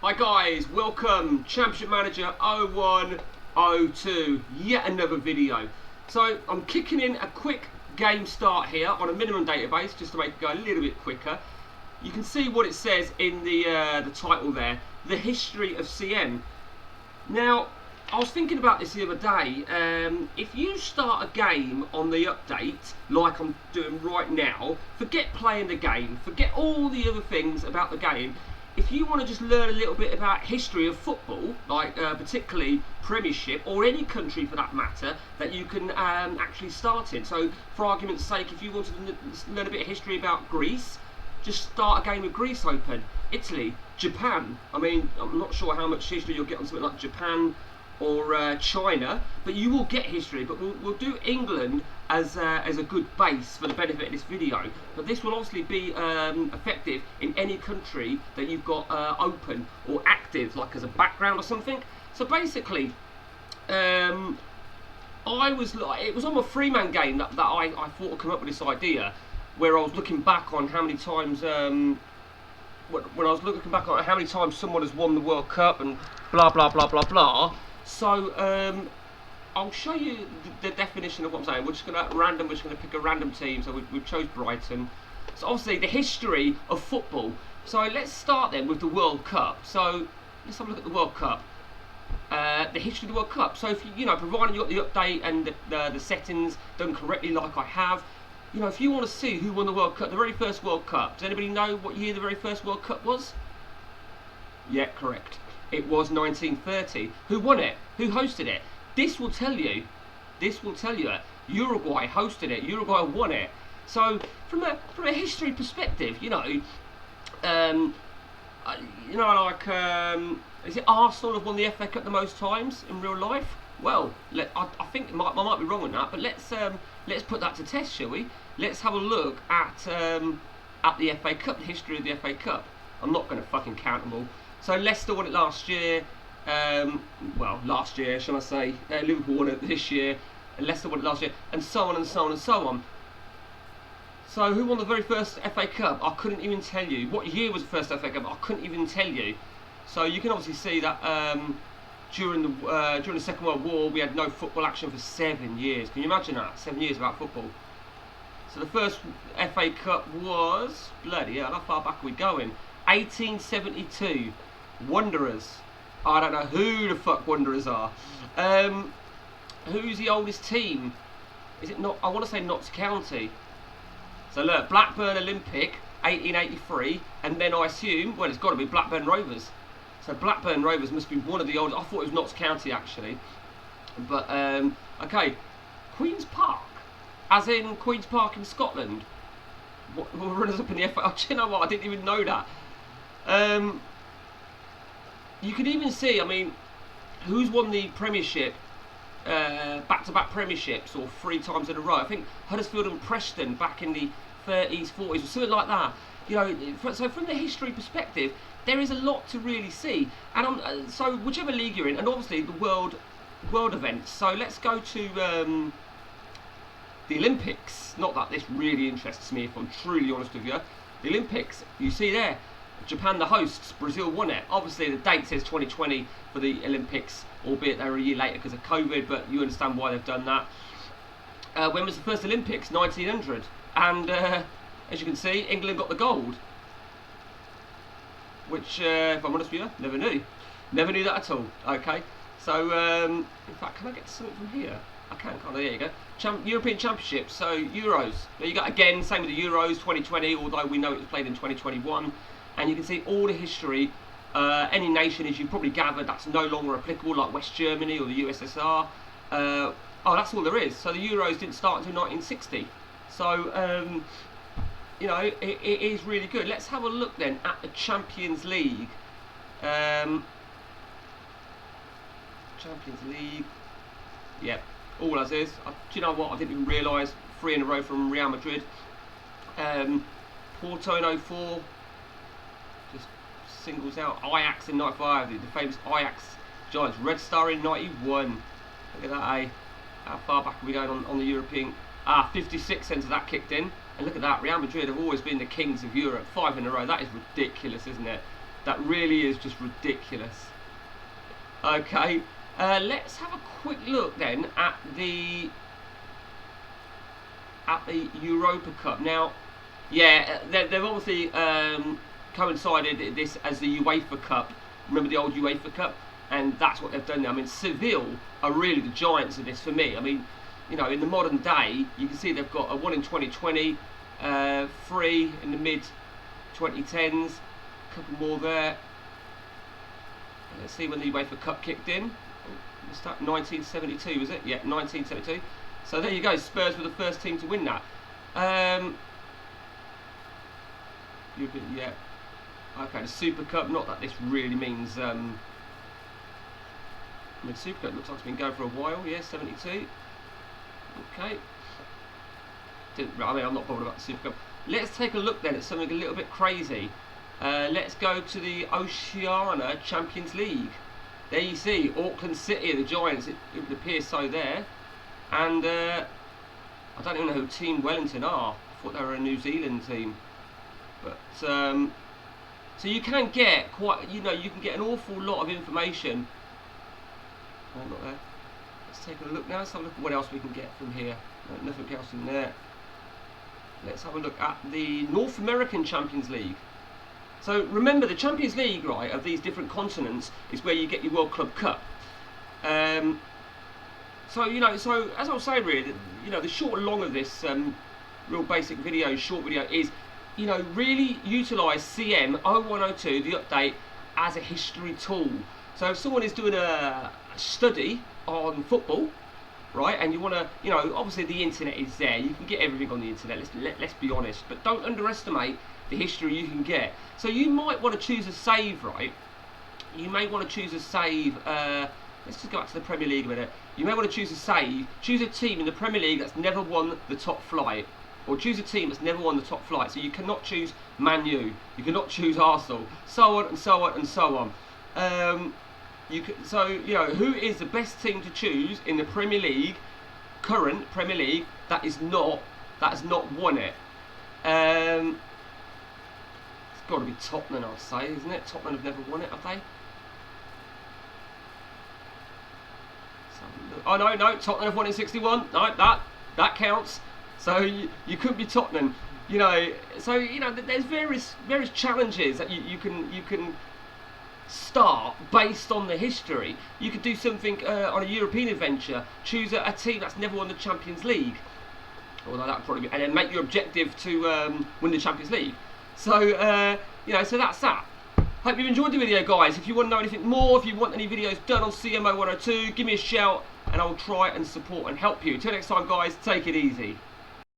Hi guys, welcome, Championship Manager 0102, yet another video. So I'm kicking in a quick game start here on a minimum database just to make it go a little bit quicker. You can see what it says in the title there, the history of CM. Now, I was thinking about this the other day. If you start a game on the update, like I'm doing right now, forget playing the game, forget all the other things about the game. If you want to just learn a little bit about history of football, like particularly Premiership, or any country for that matter, that you can actually start in. So, for argument's sake, if you wanted to learn a bit of history about Greece, just start a game with Greece open. Italy, Japan. I mean, I'm not sure how much history you'll get on something like Japan or China, but you will get history. But we'll do England as a good base for the benefit of this video. But this will obviously be effective in any country that you've got open or active, like as a background or something. So basically, it was on my three-man game that I thought would come up with this idea, where I was looking back on how many times when I was looking back on how many times someone has won the World Cup and blah blah blah blah blah. So I'll show you the definition of what I'm saying. We're just going to pick a random team. So we've chose Brighton. So obviously the history of football. So let's start then with the World Cup. So let's have a look at the World Cup. The history of the World Cup. So if you know, providing you got the update and the settings done correctly, like I have. You know, if you want to see who won the World Cup, the very first World Cup. Does anybody know what year the very first World Cup was? Yeah, correct. It was 1930. Who won it? Who hosted it? This will tell you. Uruguay hosted it. Uruguay won it. So from a history perspective, is it Arsenal have won the FA Cup the most times in real life? Well, I think I might be wrong on that, but let's put that to test, shall we? Let's have a look at the FA Cup, the history of the FA Cup. I'm not going to fucking count them all. So Leicester won it last year. Last year, shall I say? Liverpool won it this year. Leicester won it last year, and so on and so on and so on. So who won the very first FA Cup? I couldn't even tell you. What year was the first FA Cup? I couldn't even tell you. So you can obviously see that during the Second World War, we had no football action for 7 years. Can you imagine that? 7 years without football. So the first FA Cup was, bloody hell, how far back are we going? 1872. Wanderers. I don't know who the fuck Wanderers are. Who's the oldest team? Is it not? I want to say Notts County. So look, Blackburn Olympic, 1883, and then I assume, well, it's got to be Blackburn Rovers. So Blackburn Rovers must be one of the oldest. I thought it was Notts County actually, but okay. Queen's Park, as in Queen's Park in Scotland. What runners up in the FA? Oh, do you know what? I didn't even know that. You can even see, I mean, who's won the Premiership, back-to-back Premierships, or 3 times in a row. I think Huddersfield and Preston back in the 30s, 40s, or something like that. You know, so from the history perspective, there is a lot to really see. And so whichever league you're in, and obviously the world events. So let's go to the Olympics. Not that this really interests me, if I'm truly honest with you. The Olympics, you see there. Japan the hosts, Brazil won it. Obviously the date says 2020 for the Olympics, albeit they were a year later because of COVID, but you understand why they've done that. When was the first Olympics? 1900. And as you can see, England got the gold. Which, if I'm honest with you, never knew. Never knew that at all. Okay, so in fact, can I get something from here? I can, can't I? There you go. European Championships, so Euros. There you go, again, same with the Euros 2020, although we know it was played in 2021. And you can see all the history. Any nation, as you probably gathered, that's no longer applicable, like West Germany or the USSR. That's all there is. So the Euros didn't start until 1960. So, it is really good. Let's have a look then at the Champions League. Champions League. Yep, all as is. Do you know what? I didn't even realise 3 in a row from Real Madrid. Porto in 04. Just singles out. Ajax in 95, the famous Ajax Giants. Red Star in 91. Look at that, eh? How far back are we going on the European? 56 cents of that kicked in. And look at that, Real Madrid have always been the kings of Europe. 5 in a row, that is ridiculous, isn't it? That really is just ridiculous. Okay, let's have a quick look then at the Europa Cup. Now, yeah, they've obviously coincided this as the UEFA Cup. Remember the old UEFA Cup? And that's what they've done now. I mean, Seville are really the giants of this for me. I mean, you know, in the modern day, you can see they've got a 1 in 2020, 3 in the mid 2010s, a couple more there. Let's see when the UEFA Cup kicked in. What's that? 1972, was it? Yeah, 1972. So there you go. Spurs were the first team to win that. Yeah. Okay, the Super Cup. Not that this really means. I mean, Super Cup looks like it's been going for a while. Yeah, 72. Okay. I mean, I'm not bothered about the Super Cup. Let's take a look then at something a little bit crazy. Let's go to the Oceania Champions League. There you see, Auckland City are the giants. It would appear so there. And I don't even know who Team Wellington are. I thought they were a New Zealand team. But so you can get quite, you know, you can get an awful lot of information. Oh, not there. Let's take a look now. Let's have a look at what else we can get from here. No, nothing else in there. Let's have a look at the North American Champions League. So remember, the Champions League, right, of these different continents is where you get your World Club Cup. So you know, so as I was saying, really, you know, the short and long of this real basic video, short video, is, you know, really utilise CM 0102, the update, as a history tool. So if someone is doing a study on football, right, and you want to, you know, obviously the internet is there. You can get everything on the internet. Let's be honest, but don't underestimate the history you can get. So you might want to choose a save, right? You may want to choose a save. Let's just go back to the Premier League a minute. You may want to choose a save. Choose a team in the Premier League that's never won the top flight, or choose a team that's never won the top flight. So you cannot choose Man U. You cannot choose Arsenal. So on and so on and so on. So you know, who is the best team to choose in the Premier League, current Premier League, that has not won it? It's got to be Tottenham, I'd say, isn't it? Tottenham have never won it, have they? Oh no, Tottenham have won in '61. No, that counts. So you could be Tottenham, you know. So you know, there's various challenges that you can start based on the history. You could do something on a European adventure. Choose a team that's never won the Champions League, although that would probably be, and then make your objective to win the Champions League. So you know, so that's that. Hope you've enjoyed the video, guys. If you want to know anything more, if you want any videos done on CMO 102, give me a shout and I'll try and support and help you. Until next time, guys, take it easy.